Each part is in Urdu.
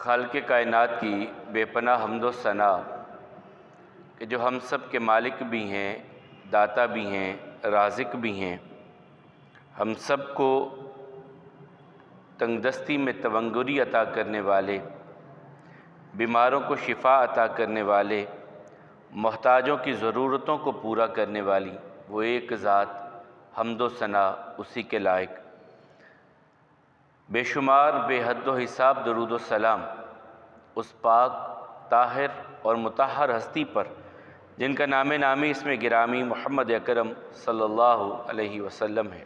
خالق کائنات کی بے پناہ حمد و ثنا کہ جو ہم سب کے مالک بھی ہیں، داتا بھی ہیں، رازق بھی ہیں، ہم سب کو تنگ دستی میں تونگری عطا کرنے والے، بیماروں کو شفا عطا کرنے والے، محتاجوں کی ضرورتوں کو پورا کرنے والی وہ ایک ذات، حمد و ثنا اسی کے لائق۔ بے شمار بے حد و حساب درود و سلام اس پاک، طاہر اور مطہر ہستی پر جن کا نام نامی اس میں گرامی محمد اکرم صلی اللہ علیہ وسلم ہے۔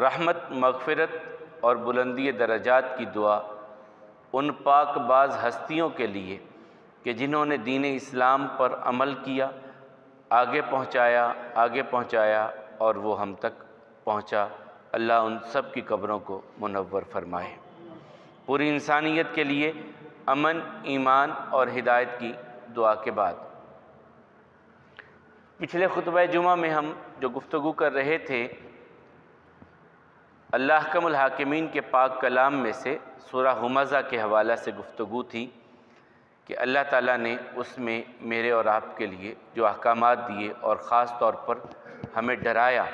رحمت، مغفرت اور بلندی درجات کی دعا ان پاک باز ہستیوں کے لیے کہ جنہوں نے دین اسلام پر عمل کیا، آگے پہنچایا اور وہ ہم تک پہنچا۔ اللہ ان سب کی قبروں کو منور فرمائے۔ پوری انسانیت کے لیے امن، ایمان اور ہدایت کی دعا کے بعد پچھلے خطبہ جمعہ میں ہم جو گفتگو کر رہے تھے، اللہ احکم الحاکمین کے پاک کلام میں سے سورہ ہمزہ کے حوالہ سے گفتگو تھی کہ اللہ تعالیٰ نے اس میں میرے اور آپ کے لیے جو احکامات دیے اور خاص طور پر ہمیں ڈرایا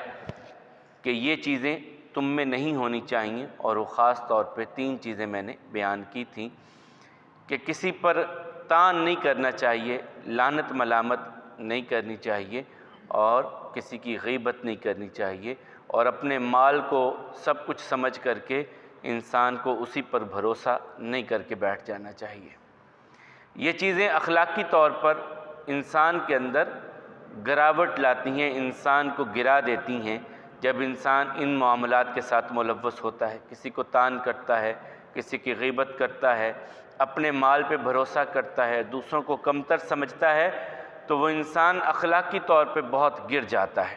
کہ یہ چیزیں تم میں نہیں ہونی چاہیے، اور وہ خاص طور پہ 3 چیزیں میں نے بیان کی تھیں کہ کسی پر طعن نہیں کرنا چاہیے، لعنت ملامت نہیں کرنی چاہیے، اور کسی کی غیبت نہیں کرنی چاہیے، اور اپنے مال کو سب کچھ سمجھ کر کے انسان کو اسی پر بھروسہ نہیں کر کے بیٹھ جانا چاہیے۔ یہ چیزیں اخلاقی طور پر انسان کے اندر گراوٹ لاتی ہیں، انسان کو گرا دیتی ہیں جب انسان ان معاملات کے ساتھ ملوث ہوتا ہے، کسی کو طعن کرتا ہے، کسی کی غیبت کرتا ہے، اپنے مال پہ بھروسہ کرتا ہے، دوسروں کو کمتر سمجھتا ہے، تو وہ انسان اخلاقی طور پہ بہت گر جاتا ہے۔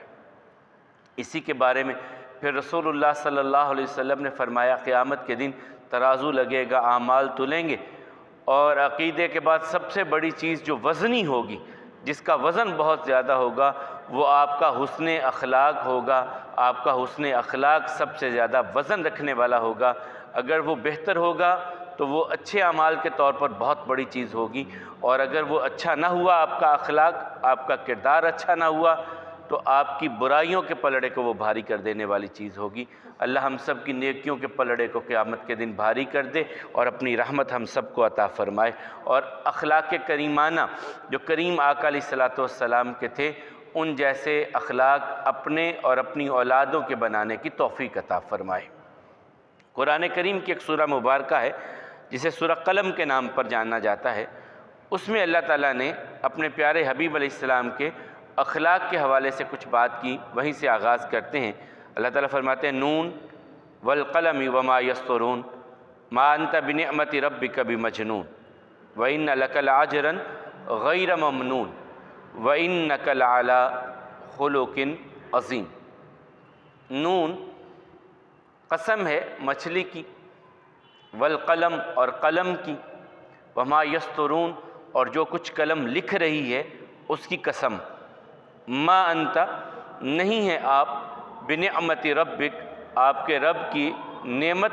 اسی کے بارے میں پھر رسول اللہ صلی اللہ علیہ وسلم نے فرمایا قیامت کے دن ترازو لگے گا، اعمال تلیں گے، اور عقیدے کے بعد سب سے بڑی چیز جو وزنی ہوگی، جس کا وزن بہت زیادہ ہوگا، وہ آپ کا حسن اخلاق ہوگا۔ آپ کا حسن اخلاق سب سے زیادہ وزن رکھنے والا ہوگا۔ اگر وہ بہتر ہوگا تو وہ اچھے اعمال کے طور پر بہت بڑی چیز ہوگی، اور اگر وہ اچھا نہ ہوا، آپ کا اخلاق، آپ کا کردار اچھا نہ ہوا، تو آپ کی برائیوں کے پلڑے کو وہ بھاری کر دینے والی چیز ہوگی۔ اللہ ہم سب کی نیکیوں کے پلڑے کو قیامت کے دن بھاری کر دے اور اپنی رحمت ہم سب کو عطا فرمائے، اور اخلاق کریمانہ جو کریم آقا علیہ الصلوۃ والسلام کے تھے، ان جیسے اخلاق اپنے اور اپنی اولادوں کے بنانے کی توفیق عطا فرمائے۔ قرآن کریم کی ایک سورہ مبارکہ ہے جسے سورہ قلم کے نام پر جانا جاتا ہے، اس میں اللہ تعالیٰ نے اپنے پیارے حبیب علیہ السلام کے اخلاق کے حوالے سے کچھ بات کی، وہیں سے آغاز کرتے ہیں۔ اللہ تعالیٰ فرماتے ہیں نون والقلم وما یسطرون ما انت بنعمت ربک بمجنون وان لک لأجرا غیر ممنون وانک لعلی خلق عظیم۔ نون قسم ہے مچھلی کی، والقلم اور قلم کی، وما یسطرون اور جو کچھ قلم لکھ رہی ہے اس کی قسم۔ ما انت نہیں ہے آپ، بنعمت ربک آپ کے رب کی نعمت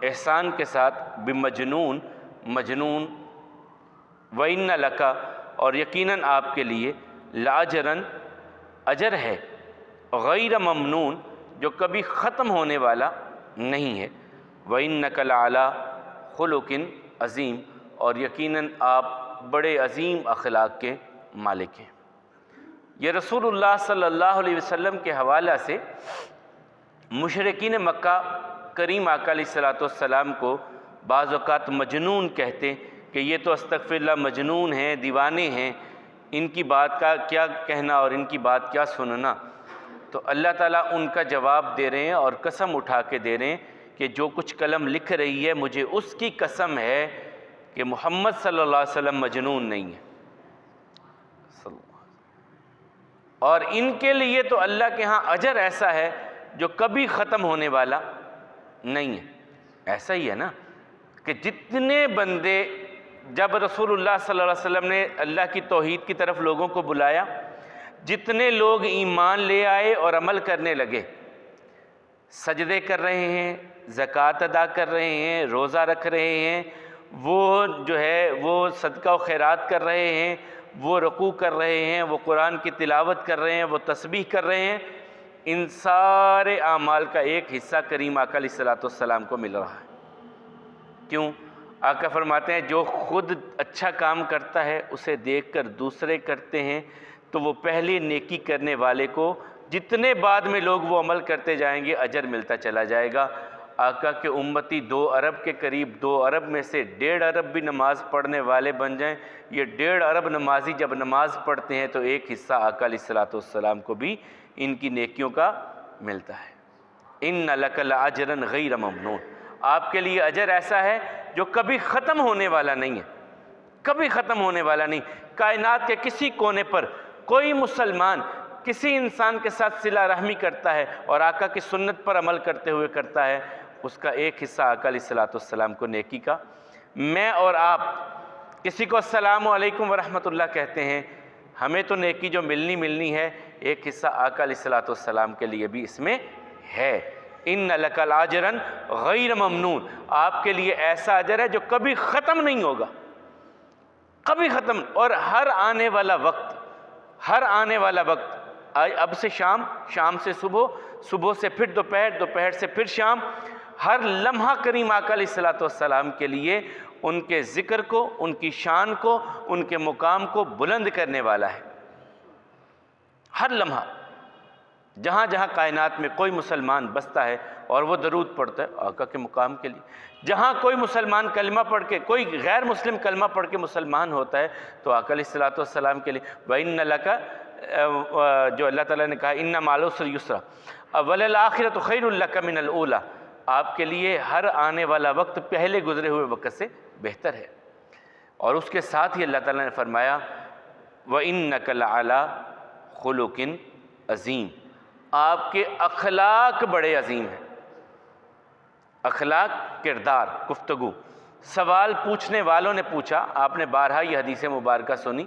احسان کے ساتھ، بمجنون مجنون، وَإِنَّ لَكَ اور یقیناً آپ کے لیے، لَأَجْرًا اجر ہے، غیر ممنون جو کبھی ختم ہونے والا نہیں ہے، وَإِنَّكَ لَعَلَىٰ خُلُقٍ عظیم اور یقیناً آپ بڑے عظیم اخلاق کے مالک ہیں۔ یہ رسول اللہ صلی اللہ علیہ وسلم کے حوالہ سے مشرکین مکہ کریم آقا علیہ الصلوۃ والسلام کو بعض اوقات مجنون کہتے کہ یہ تو استغفر اللہ مجنون ہیں، دیوانے ہیں، ان کی بات کا کیا کہنا اور ان کی بات کیا سننا۔ تو اللہ تعالیٰ ان کا جواب دے رہے ہیں اور قسم اٹھا کے دے رہے ہیں کہ جو کچھ قلم لکھ رہی ہے مجھے اس کی قسم ہے کہ محمد صلی اللہ علیہ وسلم مجنون نہیں ہے۔ اور ان کے لیے تو اللہ کے ہاں اجر ایسا ہے جو کبھی ختم ہونے والا نہیں ہے۔ ایسا ہی ہے نا کہ جتنے بندے، جب رسول اللہ صلی اللہ علیہ وسلم نے اللہ کی توحید کی طرف لوگوں کو بلایا، جتنے لوگ ایمان لے آئے اور عمل کرنے لگے، سجدے کر رہے ہیں، زکوٰۃ ادا کر رہے ہیں، روزہ رکھ رہے ہیں، وہ جو ہے وہ صدقہ و خیرات کر رہے ہیں، وہ رکوع کر رہے ہیں، وہ قرآن کی تلاوت کر رہے ہیں، وہ تسبیح کر رہے ہیں، ان سارے اعمال کا ایک حصہ کریم آقا علیہ الصلوۃ والسلام کو مل رہا ہے۔ کیوں؟ آقا فرماتے ہیں جو خود اچھا کام کرتا ہے اسے دیکھ کر دوسرے کرتے ہیں تو وہ پہلے نیکی کرنے والے کو جتنے بعد میں لوگ وہ عمل کرتے جائیں گے اجر ملتا چلا جائے گا۔ آقا کے امتی 2 ارب کے قریب، 2 ارب میں سے 1.5 ارب بھی نماز پڑھنے والے بن جائیں، یہ 1.5 ارب نمازی جب نماز پڑھتے ہیں تو ایک حصہ آقا علیہ الصلوۃ والسلام کو بھی ان کی نیکیوں کا ملتا ہے۔ ان لک لاجرا غیر ممنون، آپ کے لیے اجر ایسا ہے جو کبھی ختم ہونے والا نہیں ہے، کبھی ختم ہونے والا نہیں۔ کائنات کے کسی کونے پر کوئی مسلمان کسی انسان کے ساتھ صلہ رحمی کرتا ہے اور آقا کی سنت پر عمل کرتے ہوئے کرتا ہے، اس کا ایک حصہ آقا علیہ الصلوۃ والسلام کو نیکی کا۔ میں اور آپ کسی کو السلام علیکم ورحمۃ اللہ کہتے ہیں، ہمیں تو نیکی جو ملنی ہے، ایک حصہ آقا علیہ الصلوۃ والسلام کے لیے بھی اس میں ہے۔ ان لک لاجرا غیر ممنون، آپ کے لیے ایسا اجر ہے جو کبھی ختم نہیں ہوگا، کبھی ختم۔ اور ہر آنے والا وقت، اب سے شام، شام سے صبح، صبح سے پھر دوپہر، دوپہر سے پھر شام، ہر لمحہ کریم آقا علیہ الصلوۃ والسلام کے لیے ان کے ذکر کو، ان کی شان کو، ان کے مقام کو بلند کرنے والا ہے۔ ہر لمحہ جہاں جہاں کائنات میں کوئی مسلمان بستا ہے اور وہ درود پڑھتا ہے آقا کے مقام کے لیے، جہاں کوئی مسلمان کلمہ پڑھ کے، کوئی غیر مسلم کلمہ پڑھ کے مسلمان ہوتا ہے تو آقا علیہ الصلوۃ والسلام کے لیے۔ وَإِنَّ لَكَ، جو اللہ تعالیٰ نے کہا اِنَّ مَعَ الْعُسْرِ يُسْرًا وَلَلْآخِرَةُ خَيْرٌ لَكَ مِنَ الْأُولَىٰ، آپ کے لیے ہر آنے والا وقت پہلے گزرے ہوئے وقت سے بہتر ہے۔ اور اس کے ساتھ ہی اللہ تعالیٰ نے فرمایا وَإِنَّكَ لَعَلَىٰ خُلُقٍ عظیم، آپ کے اخلاق بڑے عظیم ہیں۔ اخلاق، کردار، گفتگو۔ سوال پوچھنے والوں نے پوچھا، آپ نے بارہا یہ حدیث مبارکہ سنی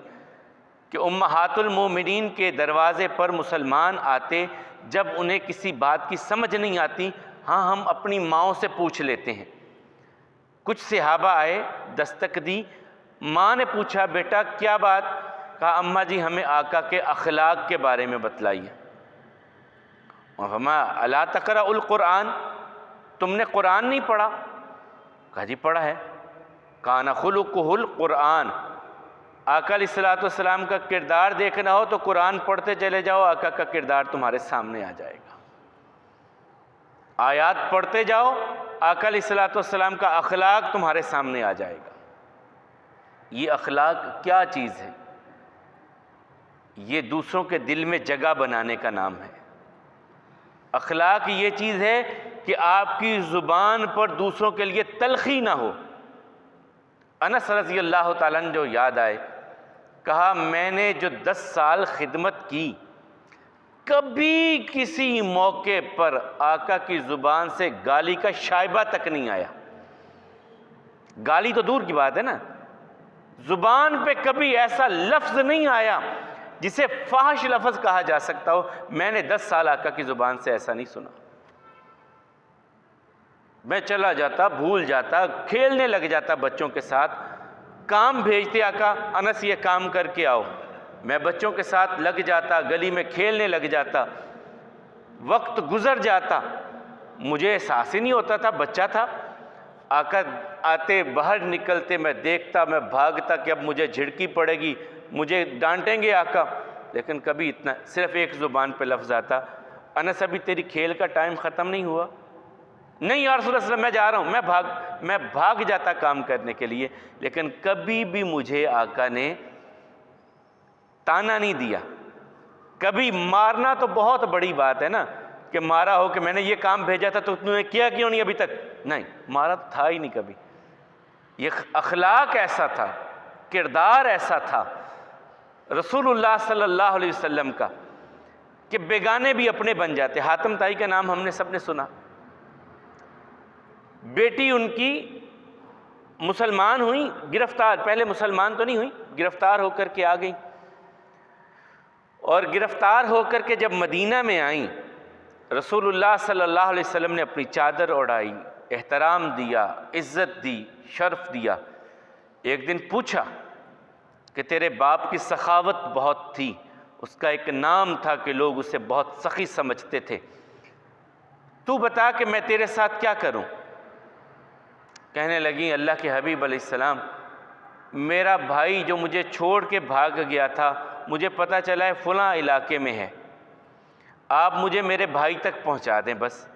کہ امہات المومنین کے دروازے پر مسلمان آتے، جب انہیں کسی بات کی سمجھ نہیں آتی، ہاں ہم اپنی ماؤں سے پوچھ لیتے ہیں۔ کچھ صحابہ آئے، دستک دی، ماں نے پوچھا بیٹا کیا بات؟ کہا اماں جی ہمیں آقا کے اخلاق کے بارے میں بتلائیے۔ وَمَا أَلَا تَقْرَأُ الْقُرْآنَ، تم نے قرآن نہیں پڑھا؟ کہا جی پڑھا ہے۔ کَانَ خُلُقُهُ الْقُرْآنَ، آقا علیہ الصلوۃ والسلام کا کردار دیکھنا ہو تو قرآن پڑھتے چلے جاؤ، آقا کا کردار تمہارے سامنے آ جائے گا۔ آیات پڑھتے جاؤ، آقا علیہ الصلوۃ والسلام کا اخلاق تمہارے سامنے آ جائے گا۔ یہ اخلاق کیا چیز ہے؟ یہ دوسروں کے دل میں جگہ بنانے کا نام ہے۔ اخلاق یہ چیز ہے کہ آپ کی زبان پر دوسروں کے لیے تلخی نہ ہو۔ انس رضی اللہ تعالیٰ نے جو یاد آئے، کہا میں نے جو 10 سال خدمت کی، کبھی کسی موقع پر آقا کی زبان سے گالی کا شائبہ تک نہیں آیا۔ گالی تو دور کی بات ہے نا، زبان پہ کبھی ایسا لفظ نہیں آیا جسے فحش لفظ کہا جا سکتا ہو۔ میں نے 10 سال آقا کی زبان سے ایسا نہیں سنا۔ میں چلا جاتا، بھول جاتا، کھیلنے لگ جاتا بچوں کے ساتھ، کام بھیجتے آقا انس یہ کام کر کے آؤ، میں بچوں کے ساتھ لگ جاتا، گلی میں کھیلنے لگ جاتا، وقت گزر جاتا، مجھے احساس ہی نہیں ہوتا تھا، بچہ تھا۔ آقا آتے، باہر نکلتے، میں دیکھتا، میں بھاگتا کہ اب مجھے جھڑکی پڑے گی، مجھے ڈانٹیں گے آقا، لیکن کبھی اتنا صرف ایک زبان پہ لفظ آتا، انس ابھی تیری کھیل کا ٹائم ختم نہیں ہوا؟ نہیں یا رسول اللہ صلی اللہ علیہ وسلم میں جا رہا ہوں، میں بھاگ جاتا کام کرنے کے لیے، لیکن کبھی بھی مجھے آقا نے تانا نہیں دیا۔ کبھی مارنا تو بہت بڑی بات ہے نا، کہ مارا ہو کہ میں نے یہ کام بھیجا تھا تو تم نے کیا کیوں نہیں ابھی تک؟ نہیں، مارا تو تھا ہی نہیں کبھی۔ یہ اخلاق ایسا تھا، کردار ایسا تھا رسول اللہ صلی اللہ علیہ وسلم کا کہ بیگانے بھی اپنے بن جاتے۔ حاتم طائی کا نام ہم نے سب نے سنا، بیٹی ان کی مسلمان ہوئی، گرفتار، پہلے مسلمان تو نہیں ہوئی، گرفتار ہو کر کے آ گئی، اور گرفتار ہو کر کے جب مدینہ میں آئیں، رسول اللہ صلی اللہ علیہ وسلم نے اپنی چادر اڑائی، احترام دیا، عزت دی، شرف دیا۔ ایک دن پوچھا کہ تیرے باپ کی سخاوت بہت تھی، اس کا ایک نام تھا کہ لوگ اسے بہت سخی سمجھتے تھے، تو بتا کہ میں تیرے ساتھ کیا کروں؟ کہنے لگی اللہ کے حبیب علیہ السلام، میرا بھائی جو مجھے چھوڑ کے بھاگ گیا تھا، مجھے پتہ چلا ہے فلاں علاقے میں ہے، آپ مجھے میرے بھائی تک پہنچا دیں، بس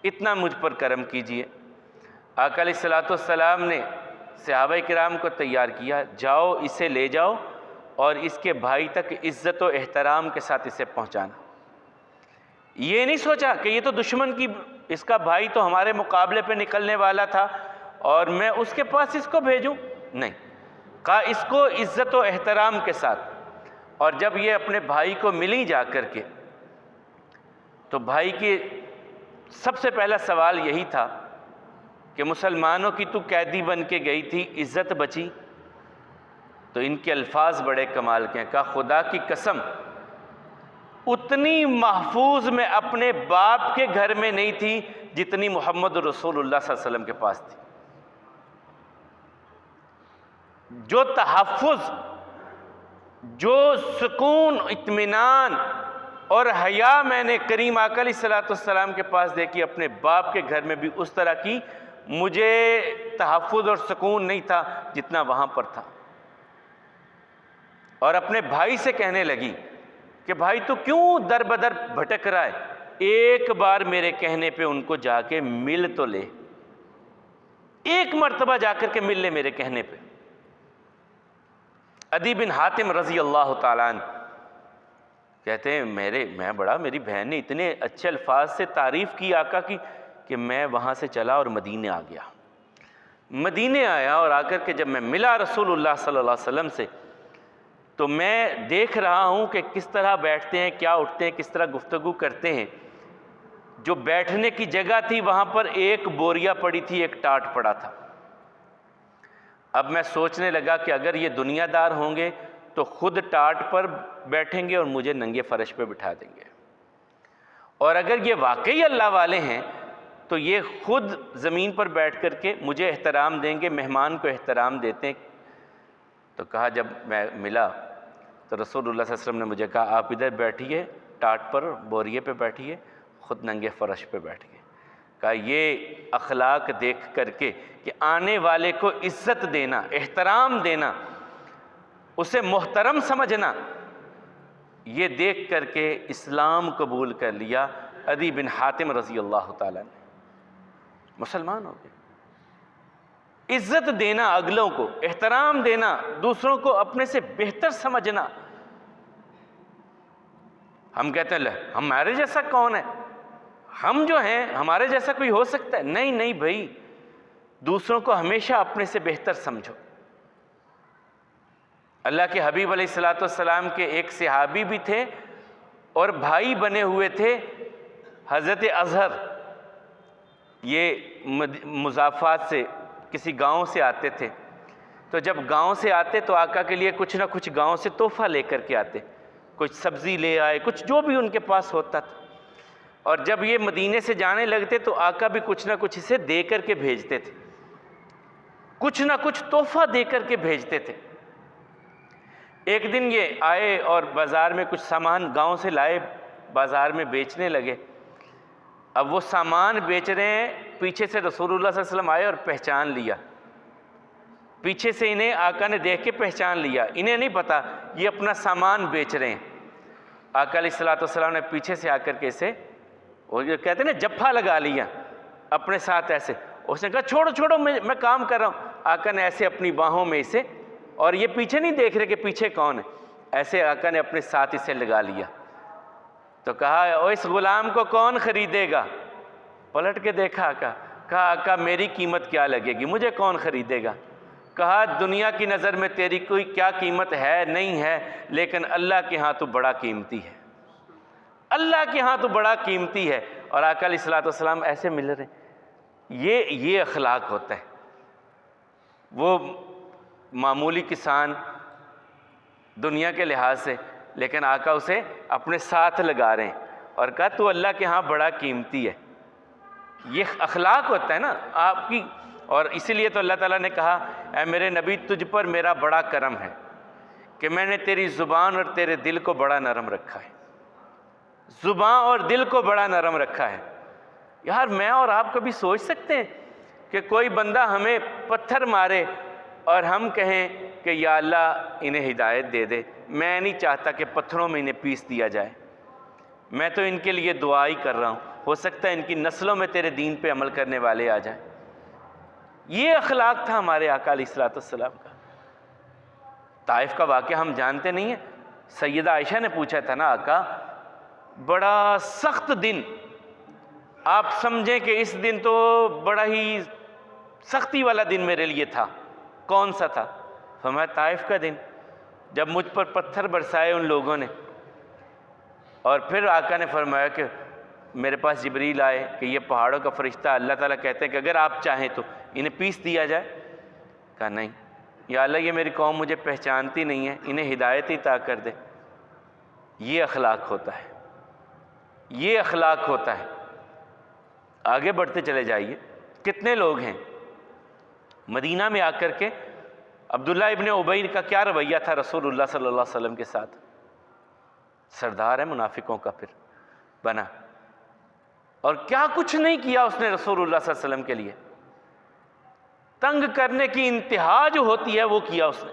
اتنا مجھ پر کرم کیجئے۔ آقا علیہ السلام نے صحابہ کرام کو تیار کیا، جاؤ اسے لے جاؤ اور اس کے بھائی تک عزت و احترام کے ساتھ اسے پہنچانا۔ یہ نہیں سوچا کہ یہ تو دشمن کی، اس کا بھائی تو ہمارے مقابلے پہ نکلنے والا تھا اور میں اس کے پاس اس کو بھیجوں، نہیں، کہا اس کو عزت و احترام کے ساتھ۔ اور جب یہ اپنے بھائی کو ملی جا کر کے، تو بھائی کی سب سے پہلا سوال یہی تھا کہ مسلمانوں کی تو قیدی بن کے گئی تھی، عزت بچی؟ تو ان کے الفاظ بڑے کمال کے ہیں، کہا خدا کی قسم اتنی محفوظ میں اپنے باپ کے گھر میں نہیں تھی جتنی محمد رسول اللہ صلی اللہ علیہ وسلم کے پاس تھی۔ جو تحفظ، جو سکون، اطمینان اور حیا میں نے کریم آقا علیہ السلام کے پاس دیکھی، اپنے باپ کے گھر میں بھی اس طرح کی مجھے تحفظ اور سکون نہیں تھا جتنا وہاں پر تھا۔ اور اپنے بھائی سے کہنے لگی کہ بھائی تو کیوں در بدر بھٹک رہا ہے، ایک بار میرے کہنے پہ ان کو جا کے مل تو لے، ایک مرتبہ جا کر کے مل لے میرے کہنے پہ۔ عدی بن حاتم رضی اللہ تعالیٰ عنہ کہتے ہیں میری بہن نے اتنے اچھے الفاظ سے تعریف کی آقا کی کہ میں وہاں سے چلا اور مدینے آ گیا۔ مدینے آیا اور آ کر کے جب میں ملا رسول اللہ صلی اللہ علیہ وسلم سے، تو میں دیکھ رہا ہوں کہ کس طرح بیٹھتے ہیں، کیا اٹھتے ہیں، کس طرح گفتگو کرتے ہیں۔ جو بیٹھنے کی جگہ تھی وہاں پر ایک بوریا پڑی تھی، ایک ٹاٹ پڑا تھا۔ اب میں سوچنے لگا کہ اگر یہ دنیا دار ہوں گے تو خود ٹاٹ پر بیٹھیں گے اور مجھے ننگے فرش پہ بٹھا دیں گے، اور اگر یہ واقعی اللہ والے ہیں تو یہ خود زمین پر بیٹھ کر کے مجھے احترام دیں گے، مہمان کو احترام دیتے ہیں۔ تو کہا جب میں ملا تو رسول اللہ صلی اللہ علیہ وسلم نے مجھے کہا آپ ادھر بیٹھیے، ٹاٹ پر بوریے پہ بیٹھیے، خود ننگے فرش پہ بیٹھ گئے۔ کہا یہ اخلاق دیکھ کر کے کہ آنے والے کو عزت دینا، احترام دینا، اسے محترم سمجھنا، یہ دیکھ کر کے اسلام قبول کر لیا عدی بن حاتم رضی اللہ تعالیٰ نے، مسلمان ہو گئے۔ عزت دینا اگلوں کو، احترام دینا، دوسروں کو اپنے سے بہتر سمجھنا۔ ہم کہتے ہیں ہمارے جیسا کون ہے، ہم جو ہیں ہمارے جیسا کوئی ہو سکتا ہے؟ نہیں نہیں بھائی، دوسروں کو ہمیشہ اپنے سے بہتر سمجھو۔ اللہ کے حبیب علیہ السلام کے ایک صحابی بھی تھے اور بھائی بنے ہوئے تھے، حضرت اظہر۔ یہ مضافات سے کسی گاؤں سے آتے تھے، تو جب گاؤں سے آتے تو آقا کے لیے کچھ نہ کچھ گاؤں سے تحفہ لے کر کے آتے، کچھ سبزی لے آئے، کچھ جو بھی ان کے پاس ہوتا تھا۔ اور جب یہ مدینے سے جانے لگتے تو آقا بھی کچھ نہ کچھ اسے دے کر کے بھیجتے تھے، کچھ نہ کچھ تحفہ دے کر کے بھیجتے تھے۔ ایک دن یہ آئے اور بازار میں کچھ سامان گاؤں سے لائے، بازار میں بیچنے لگے۔ اب وہ سامان بیچ رہے ہیں، پیچھے سے رسول اللہ صلی اللہ علیہ وسلم آئے اور پہچان لیا، پیچھے سے انہیں آقا نے دیکھ کے پہچان لیا، انہیں نہیں پتا یہ اپنا سامان بیچ رہے ہیں۔ آقا علیہ السلام نے پیچھے سے آ کر کے اسے، وہ جو کہتے ہیں نا جپھا لگا لیا اپنے ساتھ ایسے، اس نے کہا چھوڑو چھوڑو میں کام کر رہا ہوں۔ آقا نے ایسے اپنی باہوں میں اسے، اور یہ پیچھے نہیں دیکھ رہے کہ پیچھے کون ہے، ایسے آقا نے اپنے ساتھ اسے لگا لیا۔ تو کہا اس غلام کو کون خریدے گا؟ پلٹ کے دیکھا آقا، کہا آقا میری قیمت کیا لگے گی، مجھے کون خریدے گا؟ کہا دنیا کی نظر میں تیری کوئی کیا قیمت ہے نہیں ہے، لیکن اللہ کے ہاں تو بڑا قیمتی ہے، اللہ کے ہاں تو بڑا قیمتی ہے۔ اور آقا علیہ السلام ایسے مل رہے ہیں۔ یہ اخلاق ہوتا ہے۔ وہ معمولی کسان دنیا کے لحاظ سے، لیکن آقا اسے اپنے ساتھ لگا رہے ہیں اور کہا تو اللہ کے ہاں بڑا قیمتی ہے۔ یہ اخلاق ہوتا ہے نا آپ کی. اور اسی لیے تو اللہ تعالیٰ نے کہا اے میرے نبی تجھ پر میرا بڑا کرم ہے کہ میں نے تیری زبان اور تیرے دل کو بڑا نرم رکھا ہے. زبان اور دل کو بڑا نرم رکھا ہے. یار میں اور آپ کبھی سوچ سکتے ہیں کہ کوئی بندہ ہمیں پتھر مارے اور ہم کہیں کہ یا اللہ انہیں ہدایت دے دے؟ میں نہیں چاہتا کہ پتھروں میں انہیں پیس دیا جائے، میں تو ان کے لیے دعا ہی کر رہا ہوں، ہو سکتا ہے ان کی نسلوں میں تیرے دین پہ عمل کرنے والے آ جائیں. یہ اخلاق تھا ہمارے آقا علیہ الصلوۃ والسلام کا. طائف کا واقعہ ہم جانتے نہیں ہیں. سیدہ عائشہ نے پوچھا تھا نا آقا بڑا سخت دن، آپ سمجھیں کہ اس دن تو بڑا ہی سختی والا دن میرے لیے تھا، کون سا تھا؟ فرمایا طائف کا دن، جب مجھ پر پتھر برسائے ان لوگوں نے. اور پھر آقا نے فرمایا کہ میرے پاس جبریل آئے کہ یہ پہاڑوں کا فرشتہ اللہ تعالیٰ کہتے ہیں کہ اگر آپ چاہیں تو انہیں پیس دیا جائے. کہا نہیں یا اللہ یہ میری قوم مجھے پہچانتی نہیں ہے، انہیں ہدایت ہی عطا کر دے. یہ اخلاق ہوتا ہے، یہ اخلاق ہوتا ہے. آگے بڑھتے چلے جائیے. کتنے لوگ ہیں مدینہ میں آ کر کے عبداللہ ابن ابی کا کیا رویہ تھا رسول اللہ صلی اللہ علیہ وسلم کے ساتھ؟ سردار ہے منافقوں کا پھر بنا، اور کیا کچھ نہیں کیا اس نے رسول اللہ صلی اللہ علیہ وسلم کے لیے. تنگ کرنے کی انتہا جو ہوتی ہے وہ کیا اس نے.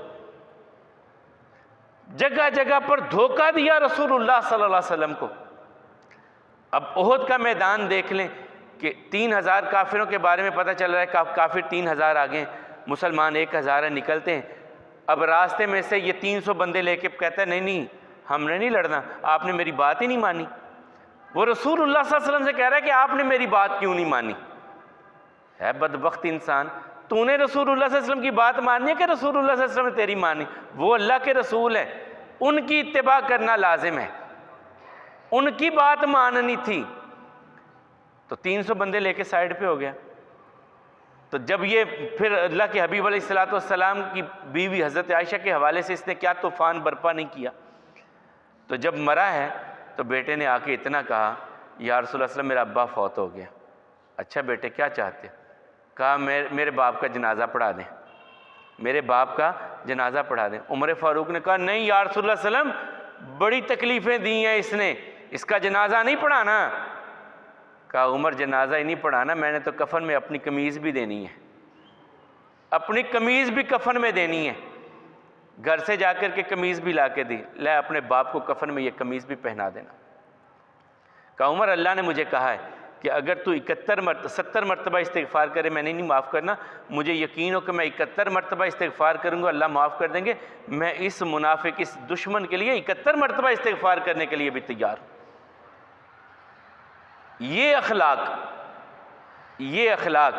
جگہ جگہ پر دھوکہ دیا رسول اللہ صلی اللہ علیہ وسلم کو. اب احد کا میدان دیکھ لیں کہ 3000 کافروں کے بارے میں پتہ چل رہا ہے، کافر 3000 آگے ہیں، مسلمان 1000 نکلتے ہیں. اب راستے میں سے یہ 300 بندے لے کے کہتا ہے نہیں ہم نے نہیں لڑنا، آپ نے میری بات ہی نہیں مانی. وہ رسول اللہ صلی اللہ علیہ وسلم سے کہہ رہا ہے کہ آپ نے میری بات کیوں نہیں مانی؟ ہے بدبخت انسان، تو نے رسول اللہ صلی اللہ علیہ وسلم کی بات ماننی ہے کہ رسول اللہ صلی اللہ علیہ وسلم نے تیری مانی؟ وہ اللہ کے رسول ہیں، ان کی اتباع کرنا لازم ہے، ان کی بات ماننی تھی. تو 300 بندے لے کے سائیڈ پہ ہو گیا. تو جب یہ پھر اللہ کے حبیب علیہ الصلوۃ والسلام کی بیوی حضرت عائشہ کے حوالے سے اس نے کیا طوفان برپا نہیں کیا. تو جب مرا ہے تو بیٹے نے آ کے اتنا کہا یا رسول اللہ صلی اللہ علیہ وسلم میرا ابا فوت ہو گیا. اچھا بیٹے کیا چاہتے؟ کہا میرے باپ کا جنازہ پڑھا دیں، میرے باپ کا جنازہ پڑھا دیں. عمر فاروق نے کہا نہیں یا رسول اللہ صلی اللہ علیہ وسلم بڑی تکلیفیں دی ہیں اس نے، اس کا جنازہ نہیں پڑھانا. کہا عمر جنازہ ہی نہیں پڑھانا، میں نے تو کفن میں اپنی قمیض بھی دینی ہے، اپنی قمیض بھی کفن میں دینی ہے. گھر سے جا کر کے قمیض بھی لا کے دی، لے اپنے باپ کو کفن میں یہ قمیض بھی پہنا دینا. کہا عمر اللہ نے مجھے کہا ہے کہ اگر تو 70 مرتبہ استغفار کرے میں نہیں معاف کرنا. مجھے یقین ہو کہ میں 71 مرتبہ استغفار کروں گا اللہ معاف کر دیں گے. میں اس منافق اس دشمن کے لیے 71 مرتبہ استغفار کرنے کے لیے بھی تیار ہوں. یہ اخلاق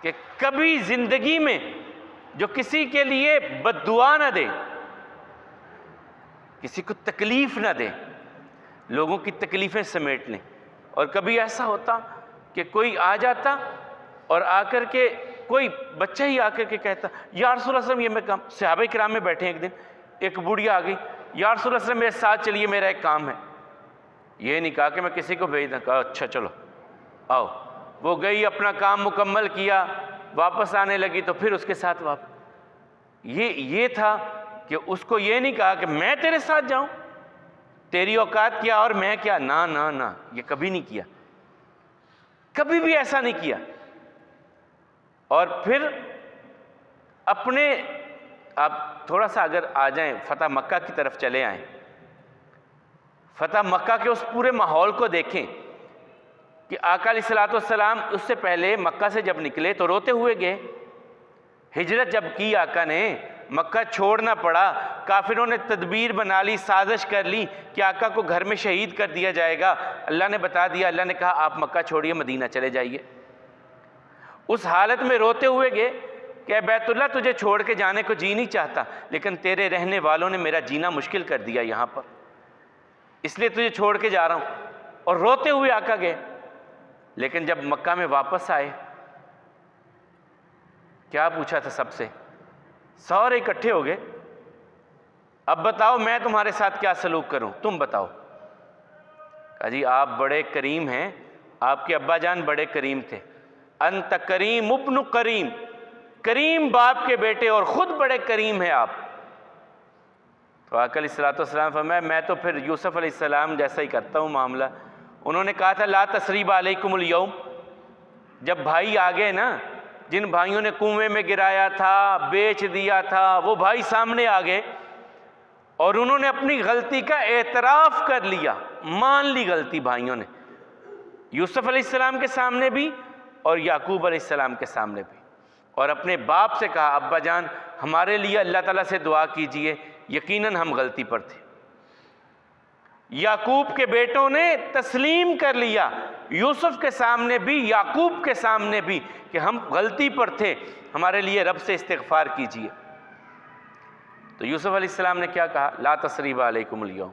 کہ کبھی زندگی میں جو کسی کے لیے بد دعا نہ دے، کسی کو تکلیف نہ دے، لوگوں کی تکلیفیں سمیٹ لیں. اور کبھی ایسا ہوتا کہ کوئی آ جاتا اور آ کر کے کوئی بچہ ہی آ کر کے کہتا یا رسول اللہ صلی اللہ علیہ وسلم یہ میں کام. صحابہ کرام میں بیٹھے ایک دن ایک بوڑھیا آ گئی یا رسول اللہ صلی اللہ علیہ وسلم میرے ساتھ چلیے میرا ایک کام ہے. یہ نہیں کہا کہ میں کسی کو بھیج دوں، کہا اچھا چلو آؤ. وہ گئی اپنا کام مکمل کیا، واپس آنے لگی تو پھر اس کے ساتھ واپس. یہ تھا کہ اس کو یہ نہیں کہا کہ میں تیرے ساتھ جاؤں، تیری اوقات کیا اور میں کیا. نہ یہ کبھی نہیں کیا، کبھی بھی ایسا نہیں کیا. اور پھر اپنے آپ تھوڑا سا اگر آ جائیں فتح مکہ کی طرف چلے آئیں، فتح مکہ کے اس پورے ماحول کو دیکھیں کہ آقا علیہ الصلوۃ والسلام اس سے پہلے مکہ سے جب نکلے تو روتے ہوئے گئے. ہجرت جب کی آقا نے مکہ چھوڑنا پڑا، کافروں نے تدبیر بنا لی، سازش کر لی کہ آقا کو گھر میں شہید کر دیا جائے گا. اللہ نے بتا دیا، اللہ نے کہا آپ مکہ چھوڑیے مدینہ چلے جائیے. اس حالت میں روتے ہوئے گئے کہ اے بیت اللہ تجھے چھوڑ کے جانے کو جی نہیں چاہتا، لیکن تیرے رہنے والوں نے میرا جینا مشکل کر دیا یہاں پر، اس لیے تجھے چھوڑ کے جا رہا ہوں. اور روتے ہوئے آقا گئے. لیکن جب مکہ میں واپس آئے کیا پوچھا تھا سب سے؟ سارے اکٹھے ہو گئے، اب بتاؤ میں تمہارے ساتھ کیا سلوک کروں، تم بتاؤ. کہا جی آپ بڑے کریم ہیں آپ کے ابا جان بڑے کریم تھے، انت کریم ابن کریم، کریم باپ کے بیٹے اور خود بڑے کریم ہیں آپ۔ تو آقا علیہ السلام فرمایا میں تو پھر یوسف علیہ السلام جیسا ہی کرتا ہوں معاملہ۔ انہوں نے کہا تھا لا تثریب علیکم اليوم، جب بھائی آ گئے نا، جن بھائیوں نے کنویں میں گرایا تھا، بیچ دیا تھا، وہ بھائی سامنے آ گئے اور انہوں نے اپنی غلطی کا اعتراف کر لیا، مان لی غلطی بھائیوں نے، یوسف علیہ السلام کے سامنے بھی اور یعقوب علیہ السلام کے سامنے بھی، اور اپنے باپ سے کہا ابا جان ہمارے لیے اللہ تعالیٰ سے دعا کیجئے، یقیناً ہم غلطی پر تھے۔ یعقوب کے بیٹوں نے تسلیم کر لیا، یوسف کے سامنے بھی یعقوب کے سامنے بھی، کہ ہم غلطی پر تھے، ہمارے لیے رب سے استغفار کیجئے۔ تو یوسف علیہ السلام نے کیا کہا؟ لا تثریب علیکم اليوم،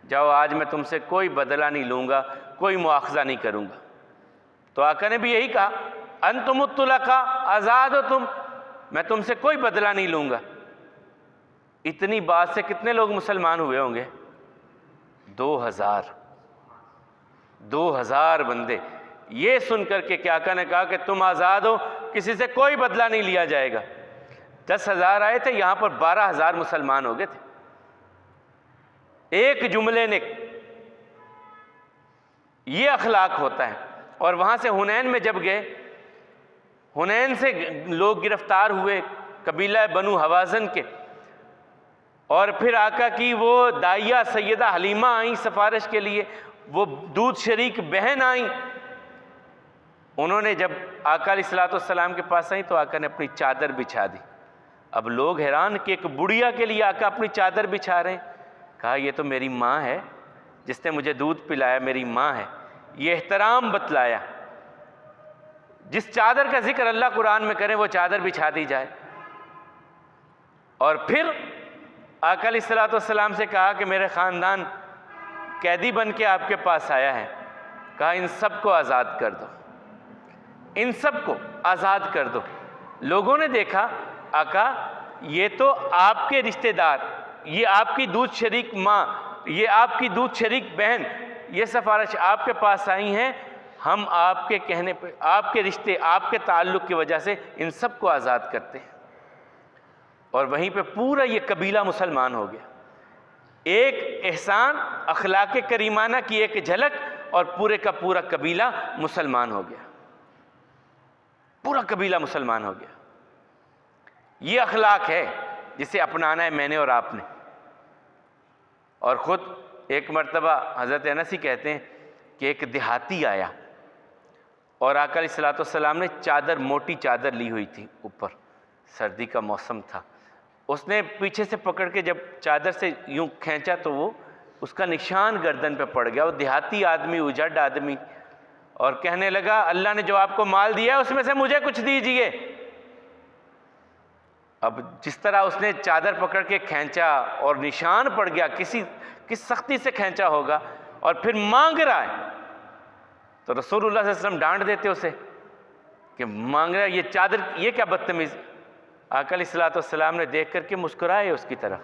جاؤ آج میں تم سے کوئی بدلہ نہیں لوں گا، کوئی مواخذہ نہیں کروں گا۔ تو آقا نے بھی یہی کہا انتم الطلقاء، آزاد ہو تم، میں تم سے کوئی بدلہ نہیں لوں گا۔ اتنی بات سے کتنے لوگ مسلمان ہوئے ہوں گے؟ 2000 بندے۔ یہ سن کر کے کیا آقا نے کہا کہ تم آزاد ہو، کسی سے کوئی بدلہ نہیں لیا جائے گا۔ 10,000 آئے تھے، یہاں پر 12,000 مسلمان ہو گئے تھے ایک جملے نے۔ یہ اخلاق ہوتا ہے۔ اور وہاں سے حنین میں جب گئے، حنین سے لوگ گرفتار ہوئے، قبیلہ بنو حوازن کے، اور پھر آقا کی وہ دائیہ سیدہ حلیمہ آئیں سفارش کے لیے، وہ دودھ شریک بہن آئیں۔ انہوں نے جب آقا علیہ السلام کے پاس آئیں تو آقا نے اپنی چادر بچھا دی۔ اب لوگ حیران کہ ایک بڑھیا کے لیے آقا اپنی چادر بچھا رہے ہیں۔ کہا یہ تو میری ماں ہے، جس نے مجھے دودھ پلایا میری ماں ہے۔ یہ احترام بتلایا، جس چادر کا ذکر اللہ قرآن میں کرے وہ چادر بچھا دی جائے۔ اور پھر آقا علیہ السلام سے کہا کہ میرے خاندان قیدی بن کے آپ کے پاس آیا ہے، کہا ان سب کو آزاد کر دو، ان سب کو آزاد کر دو۔ لوگوں نے دیکھا آقا یہ تو آپ کے رشتہ دار، یہ آپ کی دودھ شریک ماں، یہ آپ کی دودھ شریک بہن، یہ سفارش آپ کے پاس آئی ہیں، ہم آپ کے کہنے پہ، آپ کے رشتے، آپ کے تعلق کی وجہ سے ان سب کو آزاد کرتے ہیں۔ اور وہیں پہ پورا یہ قبیلہ مسلمان ہو گیا۔ ایک احسان، اخلاق کریمانہ کی ایک جھلک، اور پورے کا پورا قبیلہ مسلمان ہو گیا، پورا قبیلہ مسلمان ہو گیا۔ یہ اخلاق ہے جسے اپنانا ہے میں نے اور آپ نے۔ اور خود ایک مرتبہ حضرت انس ہی کہتے ہیں کہ ایک دیہاتی آیا اور آقا علیہ السلام نے چادر، موٹی چادر لی ہوئی تھی اوپر، سردی کا موسم تھا، اس نے پیچھے سے پکڑ کے جب چادر سے یوں کھینچا تو وہ اس کا نشان گردن پہ پڑ گیا۔ وہ دیہاتی آدمی، اجڑ آدمی، اور کہنے لگا اللہ نے جو آپ کو مال دیا ہے اس میں سے مجھے کچھ دیجئے۔ اب جس طرح اس نے چادر پکڑ کے کھینچا اور نشان پڑ گیا، کس سختی سے کھینچا ہوگا، اور پھر مانگ رہا ہے، تو رسول اللہ صلی اللہ علیہ وسلم ڈانٹ دیتے اسے کہ مانگ رہا ہے یہ چادر، یہ کیا بدتمیزی۔ آقا علیہ السلام نے دیکھ کر کے مسکرائے اس کی طرف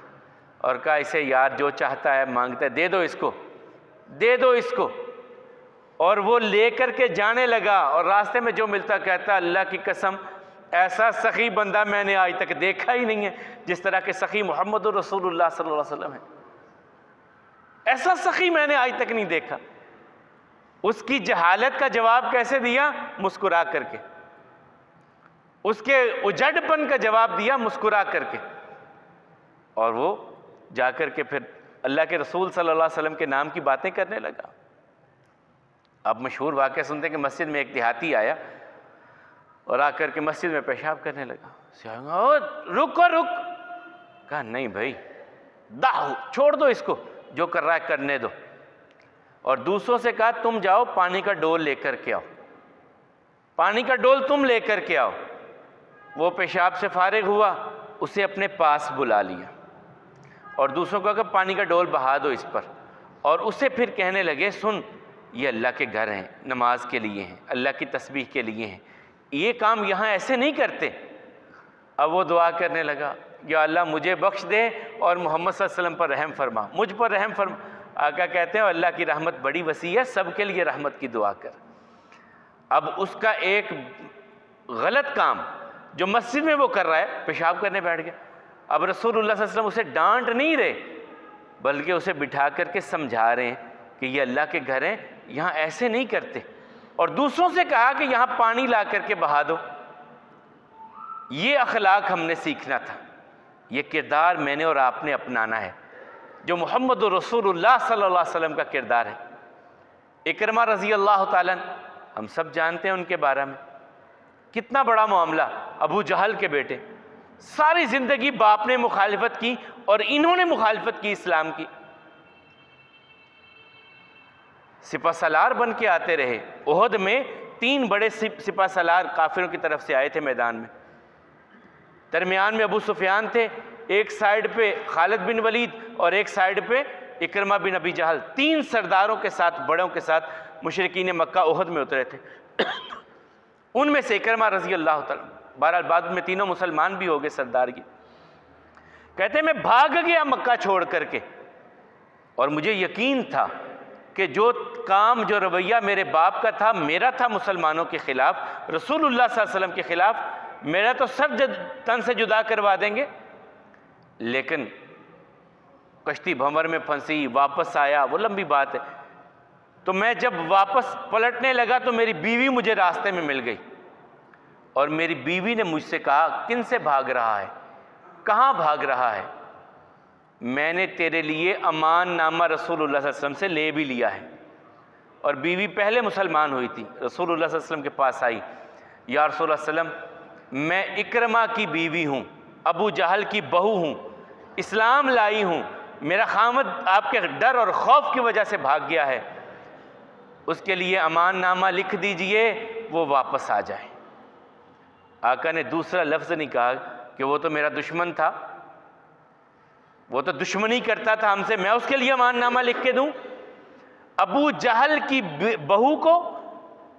اور کہا اسے یار جو چاہتا ہے مانگتا ہے، دے دو اس کو، دے دو اس کو۔ اور وہ لے کر کے جانے لگا، اور راستے میں جو ملتا کہتا اللہ کی قسم ایسا سخی بندہ میں نے آج تک دیکھا ہی نہیں ہے جس طرح کے سخی محمد رسول اللہ صلی اللہ علیہ وسلم ہے۔ ایسا سخی میں نے آج تک نہیں دیکھا۔ اس کی جہالت کا جواب کیسے دیا؟ مسکرا کر کے۔ اس کے اجڑ پن کا جواب دیا مسکرا کر کے۔ اور وہ جا کر کے پھر اللہ کے رسول صلی اللہ علیہ وسلم کے نام کی باتیں کرنے لگا۔ آپ مشہور واقعہ سنتے ہیں کہ مسجد میں ایک دیہاتی آیا اور آ کر کے مسجد میں پیشاب کرنے لگا۔ رک اور رک، کہا نہیں بھائی، داؤ چھوڑ دو اس کو، جو کر رہا ہے کرنے دو۔ اور دوسروں سے کہا تم جاؤ پانی کا ڈول لے کر کے آؤ، پانی کا ڈول تم لے کر کے آؤ۔ وہ پیشاب سے فارغ ہوا، اسے اپنے پاس بلا لیا اور دوسروں کو کہا کہ پانی کا ڈول بہا دو اس پر، اور اسے پھر کہنے لگے سن یہ اللہ کے گھر ہیں، نماز کے لیے ہیں، اللہ کی تسبیح کے لیے ہیں، یہ کام یہاں ایسے نہیں کرتے۔ اب وہ دعا کرنے لگا یا اللہ مجھے بخش دے اور محمد صلی اللہ علیہ وسلم پر رحم فرما، مجھ پر رحم فرما۔ آقا کہتے ہیں اللہ کی رحمت بڑی وسیع ہے، سب کے لیے رحمت کی دعا کر۔ اب اس کا ایک غلط کام جو مسجد میں وہ کر رہا ہے، پیشاب کرنے بیٹھ گیا. اب رسول اللہ صلی اللہ علیہ وسلم اسے ڈانٹ نہیں رہے، بلکہ اسے بٹھا کر کے سمجھا رہے ہیں کہ یہ اللہ کے گھر ہیں، یہاں ایسے نہیں کرتے. اور دوسروں سے کہا کہ یہاں پانی لا کر کے بہا دو. یہ اخلاق ہم نے سیکھنا تھا، یہ کردار میں نے اور آپ نے اپنانا ہے جو محمد رسول اللہ صلی اللہ علیہ وسلم کا کردار ہے. اکرمہ رضی اللہ تعالیٰ ہم سب جانتے ہیں ان کے بارے میں، کتنا بڑا معاملہ. ابو جہل کے بیٹے، ساری زندگی باپ نے مخالفت کی اور انہوں نے مخالفت کی اسلام کی. سپہ سالار بن کے آتے رہے. احد میں 3 بڑے سپہ سالار کافروں کی طرف سے آئے تھے میدان میں. درمیان میں ابو سفیان تھے، ایک سائیڈ پہ خالد بن ولید اور ایک سائیڈ پہ اکرمہ بن ابی جہل. 3 سرداروں کے ساتھ، بڑوں کے ساتھ مشرکین مکہ احد میں اترے تھے. ان میں سے اکرمہ رضی اللہ تعالیٰ، بہرحال بعد میں تینوں مسلمان بھی ہو گئے سردار کی. کہتے ہیں میں بھاگ گیا مکہ چھوڑ کر کے، اور مجھے یقین تھا کہ جو کام، جو رویہ میرے باپ کا تھا، میرا تھا مسلمانوں کے خلاف، رسول اللہ صلی اللہ علیہ وسلم کے خلاف، میرا تو سر تن سے جدا کروا دیں گے. لیکن کشتی بھنور میں پھنسی، واپس آیا، وہ لمبی بات ہے. تو میں جب واپس پلٹنے لگا تو میری بیوی مجھے راستے میں مل گئی، اور میری بیوی نے مجھ سے کہا کن سے بھاگ رہا ہے، کہاں بھاگ رہا ہے؟ میں نے تیرے لیے امان نامہ رسول اللہ صلی اللہ علیہ وسلم سے لے بھی لیا ہے. اور بیوی پہلے مسلمان ہوئی تھی، رسول اللہ صلی اللہ علیہ وسلم کے پاس آئی، یا رسول اللہ صلی اللہ علیہ وسلم میں اکرمہ کی بیوی ہوں، ابو جہل کی بہو ہوں، اسلام لائی ہوں، میرا خامد آپ کے ڈر اور خوف کی وجہ سے بھاگ گیا ہے، اس کے لیے امان نامہ لکھ دیجئے، وہ واپس آ جائے. آقا نے دوسرا لفظ نہیں کہا کہ وہ تو میرا دشمن تھا، وہ تو دشمنی کرتا تھا ہم سے، میں اس کے لیے امان نامہ لکھ کے دوں. ابو جہل کی بہو کو،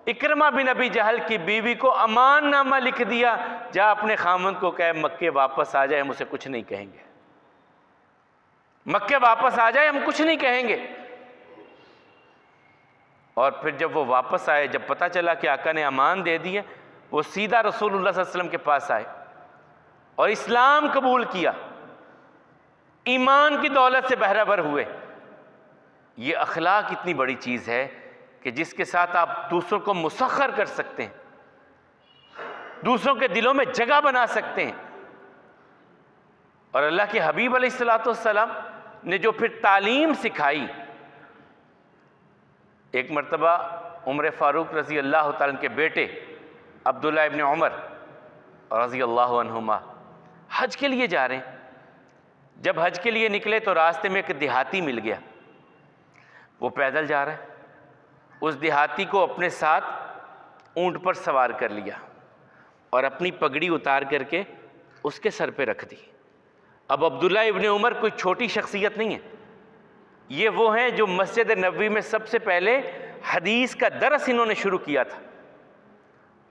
اکرمہ بن ابی جہل کی بیوی کو امان نامہ لکھ دیا، جا اپنے خامند کو کہے مکے واپس آ جائے، ہم اسے کچھ نہیں کہیں گے. مکے واپس آ جائے، ہم کچھ نہیں کہیں گے. اور پھر جب وہ واپس آئے، جب پتہ چلا کہ آقا نے امان دے دی ہے، وہ سیدھا رسول اللہ صلی اللہ علیہ وسلم کے پاس آئے اور اسلام قبول کیا، ایمان کی دولت سے بہرہ بر ہوئے. یہ اخلاق اتنی بڑی چیز ہے کہ جس کے ساتھ آپ دوسروں کو مسخر کر سکتے ہیں، دوسروں کے دلوں میں جگہ بنا سکتے ہیں. اور اللہ کے حبیب علیہ الصلوۃ والسلام نے جو پھر تعلیم سکھائی، ایک مرتبہ عمر فاروق رضی اللہ تعالیٰ کے بیٹے عبداللہ ابن عمر رضی اللہ عنہما حج کے لیے جا رہے ہیں. جب حج کے لیے نکلے تو راستے میں ایک دیہاتی مل گیا، وہ پیدل جا رہا ہے. اس دیہاتی کو اپنے ساتھ اونٹ پر سوار کر لیا اور اپنی پگڑی اتار کر کے اس کے سر پہ رکھ دی. اب عبداللہ ابن عمر کوئی چھوٹی شخصیت نہیں ہے، یہ وہ ہیں جو مسجد نبوی میں سب سے پہلے حدیث کا درس انہوں نے شروع کیا تھا.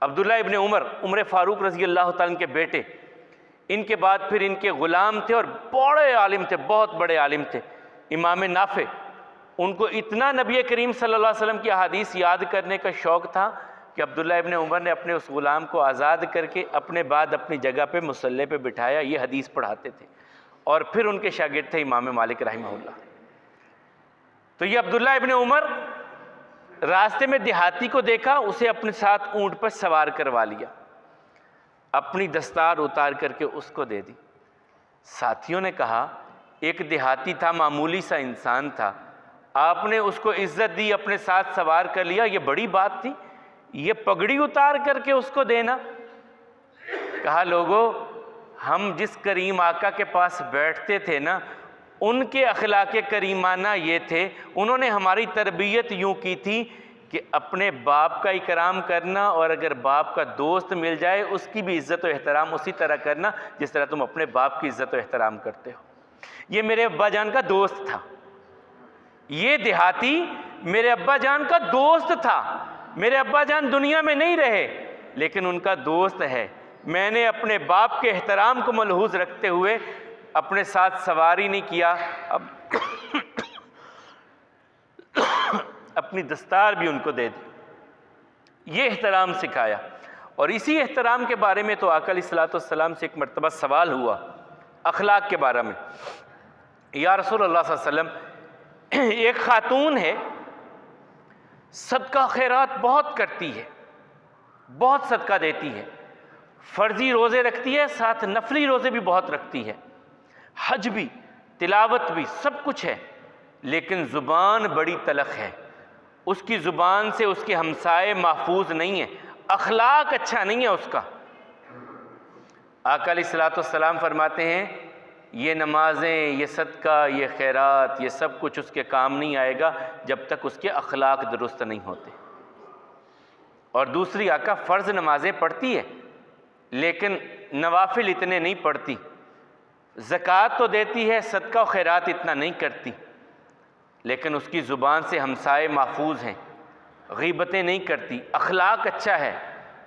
عبداللہ ابن عمر، عمر فاروق رضی اللہ تعالیٰ کے بیٹے، ان کے بعد پھر ان کے غلام تھے اور بڑے عالم تھے، بہت بڑے عالم تھے، امام نافع. ان کو اتنا نبی کریم صلی اللہ علیہ وسلم کی احادیث یاد کرنے کا شوق تھا کہ عبداللہ ابن عمر نے اپنے اس غلام کو آزاد کر کے اپنے بعد اپنی جگہ پہ مصلی پہ بٹھایا، یہ حدیث پڑھاتے تھے. اور پھر ان کے شاگرد تھے امام مالک رحمہ اللہ. تو یہ عبداللہ ابن عمر راستے میں دیہاتی کو دیکھا، اسے اپنے ساتھ اونٹ پر سوار کروا لیا، اپنی دستار اتار کر کے اس کو دے دی. ساتھیوں نے کہا ایک دیہاتی تھا، معمولی سا انسان تھا، آپ نے اس کو عزت دی، اپنے ساتھ سوار کر لیا، یہ بڑی بات تھی، یہ پگڑی اتار کر کے اس کو دینا. کہا لوگو، ہم جس کریم آقا کے پاس بیٹھتے تھے نا، ان کے اخلاق کریمانہ یہ تھے، انہوں نے ہماری تربیت یوں کی تھی کہ اپنے باپ کا اکرام کرنا، اور اگر باپ کا دوست مل جائے اس کی بھی عزت و احترام اسی طرح کرنا جس طرح تم اپنے باپ کی عزت و احترام کرتے ہو. یہ میرے ابا جان کا دوست تھا، یہ دیہاتی میرے ابا جان کا دوست تھا. میرے ابا جان دنیا میں نہیں رہے لیکن ان کا دوست ہے. میں نے اپنے باپ کے احترام کو ملحوظ رکھتے ہوئے اپنے ساتھ سواری نہیں کیا، اب اپنی دستار بھی ان کو دے دی. یہ احترام سکھایا۔ اور اسی احترام کے بارے میں تو آقا علیہ الصلوۃ والسلام سے ایک مرتبہ سوال ہوا اخلاق کے بارے میں، یا رسول اللہ صلی اللہ علیہ وسلم، ایک خاتون ہے صدقہ خیرات بہت کرتی ہے، بہت صدقہ دیتی ہے، فرضی روزے رکھتی ہے، ساتھ نفلی روزے بھی بہت رکھتی ہے، حج بھی، تلاوت بھی، سب کچھ ہے، لیکن زبان بڑی تلخ ہے، اس کی زبان سے اس کے ہمسائے محفوظ نہیں ہیں، اخلاق اچھا نہیں ہے اس کا۔ آقا علیہ الصلوۃ والسلام فرماتے ہیں یہ نمازیں، یہ صدقہ، یہ خیرات، یہ سب کچھ اس کے کام نہیں آئے گا جب تک اس کے اخلاق درست نہیں ہوتے۔ اور دوسری، آقا فرض نمازیں پڑھتی ہے لیکن نوافل اتنے نہیں پڑھتی، زکوٰۃ تو دیتی ہے، صدقہ و خیرات اتنا نہیں کرتی، لیکن اس کی زبان سے ہمسائے محفوظ ہیں، غیبتیں نہیں کرتی، اخلاق اچھا ہے،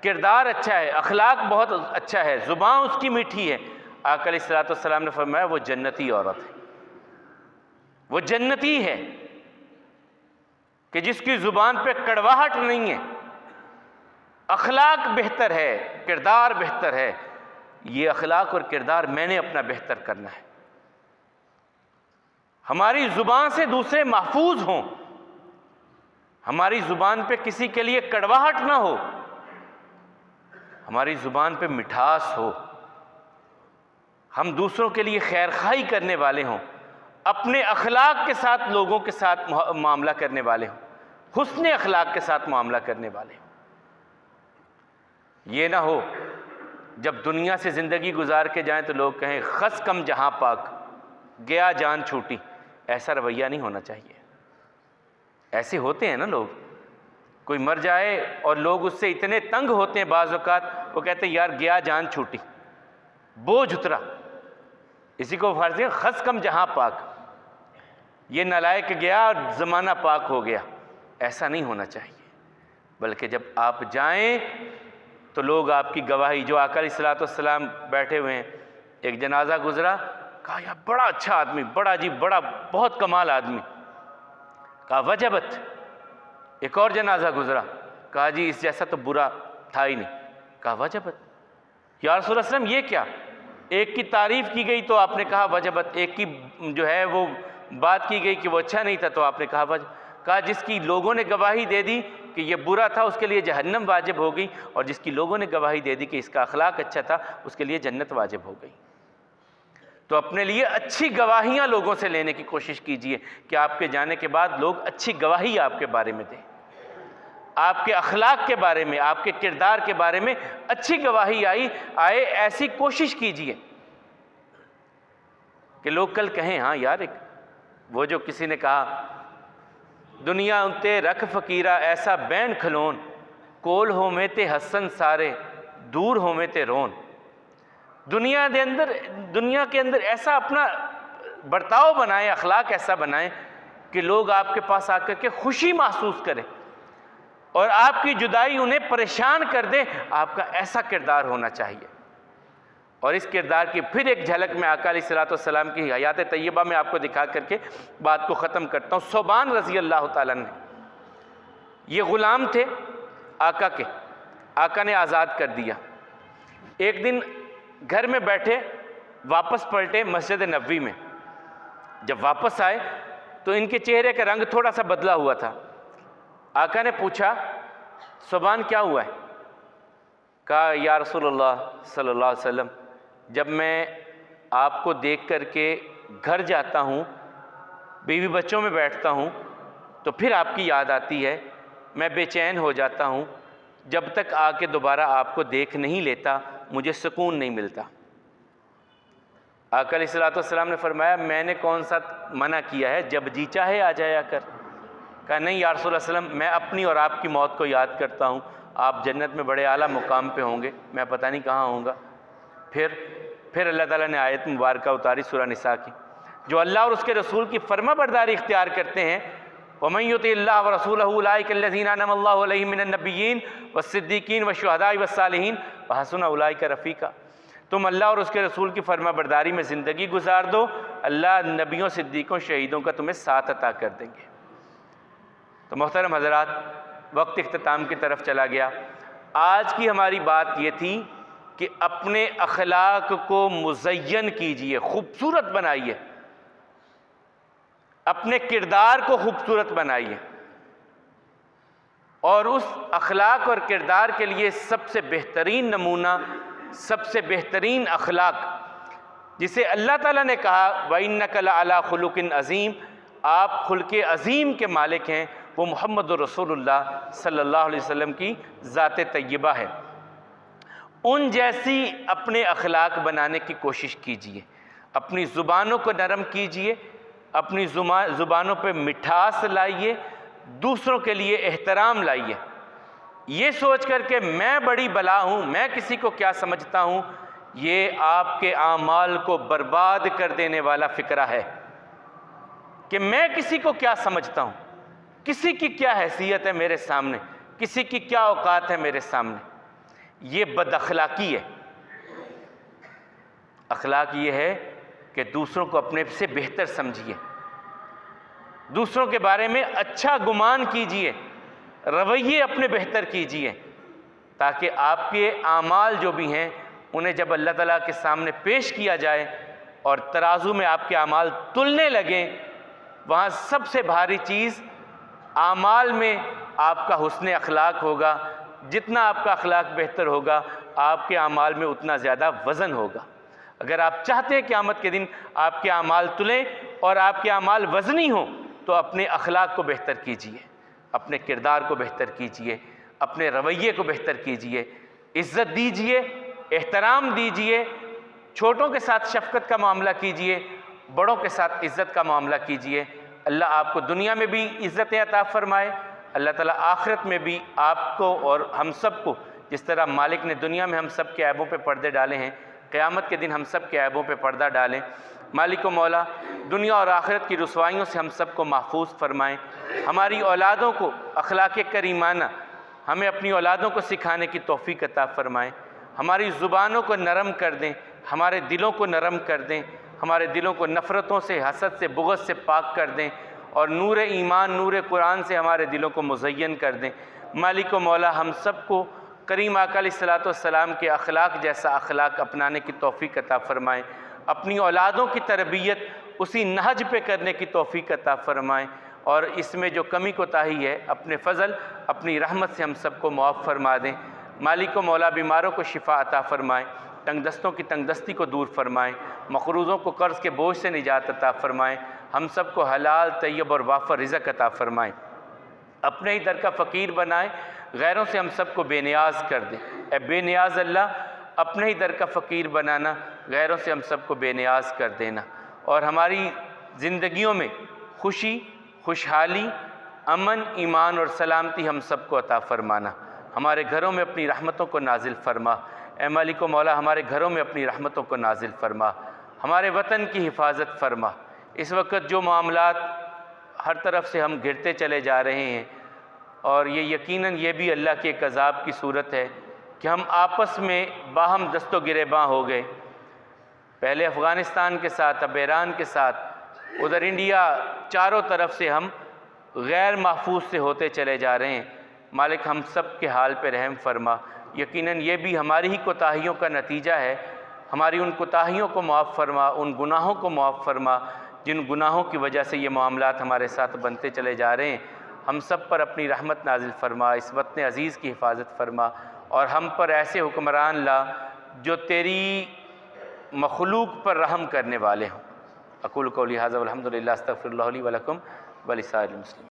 کردار اچھا ہے، اخلاق بہت اچھا ہے، زبان اس کی میٹھی ہے۔ آقا علیہ الصلوۃ والسلام نے فرمایا وہ جنتی عورت ہے، وہ جنتی ہے کہ جس کی زبان پہ کڑواہٹ نہیں ہے، اخلاق بہتر ہے، کردار بہتر ہے۔ یہ اخلاق اور کردار میں نے اپنا بہتر کرنا ہے، ہماری زبان سے دوسرے محفوظ ہوں، ہماری زبان پہ کسی کے لیے کڑواہٹ نہ ہو، ہماری زبان پہ مٹھاس ہو، ہم دوسروں کے لیے خیر خواہی کرنے والے ہوں، اپنے اخلاق کے ساتھ لوگوں کے ساتھ معاملہ کرنے والے ہوں، حسن اخلاق کے ساتھ معاملہ کرنے والے ہوں۔ یہ نہ ہو جب دنیا سے زندگی گزار کے جائیں تو لوگ کہیں خس کم جہاں پاک، گیا جان چھوٹی۔ ایسا رویہ نہیں ہونا چاہیے۔ ایسے ہوتے ہیں نا لوگ، کوئی مر جائے اور لوگ اس سے اتنے تنگ ہوتے ہیں بعض اوقات، وہ کہتے ہیں یار گیا جان چھوٹی، بوجھ اترا، اسی کو فرض ہے خس کم جہاں پاک، یہ نالائق گیا اور زمانہ پاک ہو گیا۔ ایسا نہیں ہونا چاہیے، بلکہ جب آپ جائیں تو لوگ آپ کی گواہی، جو آقا علیہ الصلوۃ والسلام بیٹھے ہوئے ہیں، ایک جنازہ گزرا، کہا یار بڑا اچھا آدمی، بڑا جی بڑا بہت کمال آدمی، کہا وجبت۔ ایک اور جنازہ گزرا، کہا جی اس جیسا تو برا تھا ہی نہیں، کہا وجبت۔ یا رسول اللہ صلی اللہ علیہ وسلم یہ کیا؟ ایک کی تعریف کی گئی تو آپ نے کہا وجبت، ایک کی جو ہے وہ بات کی گئی کہ وہ اچھا نہیں تھا تو آپ نے کہا وجبت۔ کہا جس کی لوگوں نے گواہی دے دی کہ یہ برا تھا اس کے لیے جہنم واجب ہو گئی، اور جس کی لوگوں نے گواہی دے دی کہ اس کا اخلاق اچھا تھا اس کے لیے جنت واجب ہو گئی۔ تو اپنے لیے اچھی گواہیاں لوگوں سے لینے کی کوشش کیجئے کہ آپ کے جانے کے بعد لوگ اچھی گواہی آپ کے بارے میں دیں، آپ کے اخلاق کے بارے میں، آپ کے کردار کے بارے میں اچھی گواہی آئے، ایسی کوشش کیجئے کہ لوگ کل کہیں ہاں یار ایک وہ جو کسی نے کہا دنیا انتے رکھ فقیرہ ایسا بین کھلون، کول ہو میں تے حسن سارے دور ہو میں تے رون۔ دنیا کے اندر ایسا اپنا برتاؤ بنائیں، اخلاق ایسا بنائیں کہ لوگ آپ کے پاس آ کر کے خوشی محسوس کریں اور آپ کی جدائی انہیں پریشان کر دے۔ آپ کا ایسا کردار ہونا چاہیے۔ اور اس کردار کی پھر ایک جھلک میں آقا علیہ الصلوۃ والسلام کی حیات طیبہ میں آپ کو دکھا کر کے بات کو ختم کرتا ہوں۔ ثوبان رضی اللہ تعالیٰ عنہ، یہ غلام تھے آقا کے، آقا نے آزاد کر دیا۔ ایک دن گھر میں بیٹھے واپس پلٹے مسجد نبوی میں، جب واپس آئے تو ان کے چہرے کا رنگ تھوڑا سا بدلا ہوا تھا۔ آقا نے پوچھا ثوبان کیا ہوا ہے؟ کہا یا رسول اللہ صلی اللہ علیہ وسلم، جب میں آپ کو دیکھ کر کے گھر جاتا ہوں، بیوی بچوں میں بیٹھتا ہوں تو پھر آپ کی یاد آتی ہے، میں بے چین ہو جاتا ہوں، جب تک آ کے دوبارہ آپ کو دیکھ نہیں لیتا مجھے سکون نہیں ملتا۔ آقا علیہ الصلوۃ والسلام نے فرمایا میں نے کون سا منع کیا ہے، جب جی چاہے آ جایا کر۔ کہا نہیں یا رسول اللہ صلی اللہ علیہ وسلم، میں اپنی اور آپ کی موت کو یاد کرتا ہوں، آپ جنت میں بڑے اعلیٰ مقام پہ ہوں گے، میں پتہ نہیں کہاں ہوں گا۔ پھر اللہ تعالیٰ نے آیت مبارکہ اتاری سورہ نساء کی، جو اللہ اور اس کے رسول کی فرما برداری اختیار کرتے ہیں، وَمَن يُطِعِ اللَّهَ وَرَسُولَهُ أُولَٰئِكَ الَّذِينَ أَنْعَمَ اللَّهُ عَلَيْهِم مِّنَ النَّبِيِّينَ وَالصِّدِّيقِينَ وَالشُّهَدَاءِ وَالصَّالِحِينَ وَحَسُنَ أُولَٰئِكَ رَفِيقًا۔ تم اللہ اور اس کے رسول کی فرما برداری میں زندگی گزار دو، اللہ نبیوں، صدیقوں، شہیدوں کا تمہیں ساتھ عطا کر دیں گے۔ تو محترم حضرات، وقت اختتام کی طرف چلا گیا۔ آج کی ہماری بات یہ تھی کہ اپنے اخلاق کو مزین کیجئے، خوبصورت بنائیے، اپنے کردار کو خوبصورت بنائیے، اور اس اخلاق اور کردار کے لیے سب سے بہترین نمونہ، سب سے بہترین اخلاق جسے اللہ تعالیٰ نے کہا وَإِنَّكَ لَعَلَىٰ خُلُقٍ عَظِيمٍ، آپ خلق عظیم کے مالک ہیں، وہ محمد رسول اللہ صلی اللہ علیہ وسلم کی ذات طیبہ ہے۔ ان جیسی اپنے اخلاق بنانے کی کوشش کیجئے، اپنی زبانوں کو نرم کیجئے، اپنی زبانوں پہ مٹھاس لائیے، دوسروں کے لیے احترام لائیے، یہ سوچ کر کہ میں بڑی بلا ہوں، میں کسی کو کیا سمجھتا ہوں، یہ آپ کے اعمال کو برباد کر دینے والا فکرہ ہے کہ میں کسی کو کیا سمجھتا ہوں، کسی کی کیا حیثیت ہے میرے سامنے، کسی کی کیا اوقات ہے میرے سامنے۔ یہ بد اخلاقی ہے۔ اخلاق یہ ہے کہ دوسروں کو اپنے سے بہتر سمجھیے، دوسروں کے بارے میں اچھا گمان کیجئے، رویے اپنے بہتر کیجئے، تاکہ آپ کے اعمال جو بھی ہیں انہیں جب اللہ تعالیٰ کے سامنے پیش کیا جائے اور ترازو میں آپ کے اعمال تلنے لگیں، وہاں سب سے بھاری چیز اعمال میں آپ کا حسن اخلاق ہوگا۔ جتنا آپ کا اخلاق بہتر ہوگا، آپ کے اعمال میں اتنا زیادہ وزن ہوگا۔ اگر آپ چاہتے ہیں قیامت کے دن آپ کے اعمال تلیں اور آپ کے اعمال وزنی ہوں، تو اپنے اخلاق کو بہتر کیجئے، اپنے کردار کو بہتر کیجئے، اپنے رویے کو بہتر کیجئے، عزت دیجئے، احترام دیجئے، چھوٹوں کے ساتھ شفقت کا معاملہ کیجئے، بڑوں کے ساتھ عزت کا معاملہ کیجئے۔ اللہ آپ کو دنیا میں بھی عزتیں عطا فرمائے، اللہ تعالیٰ آخرت میں بھی آپ کو اور ہم سب کو، جس طرح مالک نے دنیا میں ہم سب کے عیبوں پہ پردے ڈالے ہیں، قیامت کے دن ہم سب کے عیبوں پہ پردہ ڈالیں۔ مالک و مولا دنیا اور آخرت کی رسوائیوں سے ہم سب کو محفوظ فرمائیں۔ ہماری اولادوں کو اخلاق کریمانہ ہمیں اپنی اولادوں کو سکھانے کی توفیق عطا فرمائیں۔ ہماری زبانوں کو نرم کر دیں، ہمارے دلوں کو نرم کر دیں، ہمارے دلوں کو نفرتوں سے، حسد سے، بغض سے پاک کر دیں، اور نور ایمان، نور قرآن سے ہمارے دلوں کو مزین کر دیں۔ مالک و مولا ہم سب کو کریم آقا علیہ الصلوۃ والسلام کے اخلاق جیسا اخلاق اپنانے کی توفیق عطا فرمائیں، اپنی اولادوں کی تربیت اسی نہج پہ کرنے کی توفیق عطا فرمائیں، اور اس میں جو کمی کوتاہی ہے اپنے فضل، اپنی رحمت سے ہم سب کو معاف فرما دیں۔ مالک و مولا بیماروں کو شفا عطا فرمائیں، تنگ دستوں کی تنگ دستی کو دور فرمائیں، مقروضوں کو قرض کے بوجھ سے نجات عطا فرمائیں، ہم سب کو حلال، طیب اور وافر رزق عطا فرمائیں، اپنے ہی در کا فقیر بنائیں، غیروں سے ہم سب کو بے نیاز کر دیں۔ اے بے نیاز اللہ، اپنے ہی در کا فقیر بنانا، غیروں سے ہم سب کو بے نیاز کر دینا، اور ہماری زندگیوں میں خوشی، خوشحالی، امن، ایمان اور سلامتی ہم سب کو عطا فرمانا۔ ہمارے گھروں میں اپنی رحمتوں کو نازل فرما۔ اے مالک و مولا ہمارے گھروں میں اپنی رحمتوں کو نازل فرما، ہمارے وطن کی حفاظت فرما۔ اس وقت جو معاملات ہر طرف سے ہم گھرتے چلے جا رہے ہیں، اور یہ یقیناً یہ بھی اللہ کے ایک عذاب کی صورت ہے کہ ہم آپس میں باہم دست و گریباں ہو گئے، پہلے افغانستان کے ساتھ، اب ایران کے ساتھ، ادھر انڈیا، چاروں طرف سے ہم غیر محفوظ سے ہوتے چلے جا رہے ہیں۔ مالک ہم سب کے حال پہ رحم فرما۔ یقیناً یہ بھی ہماری ہی کوتاہیوں کا نتیجہ ہے، ہماری ان کوتاہیوں کو معاف فرما، ان گناہوں کو معاف فرما جن گناہوں کی وجہ سے یہ معاملات ہمارے ساتھ بنتے چلے جا رہے ہیں۔ ہم سب پر اپنی رحمت نازل فرما، اس وطن عزیز کی حفاظت فرما، اور ہم پر ایسے حکمران لا جو تیری مخلوق پر رحم کرنے والے ہوں۔ اقول قولی ھذا والحمد للہ، استغفر اللہ لی ولکم ولسائر المسلمین۔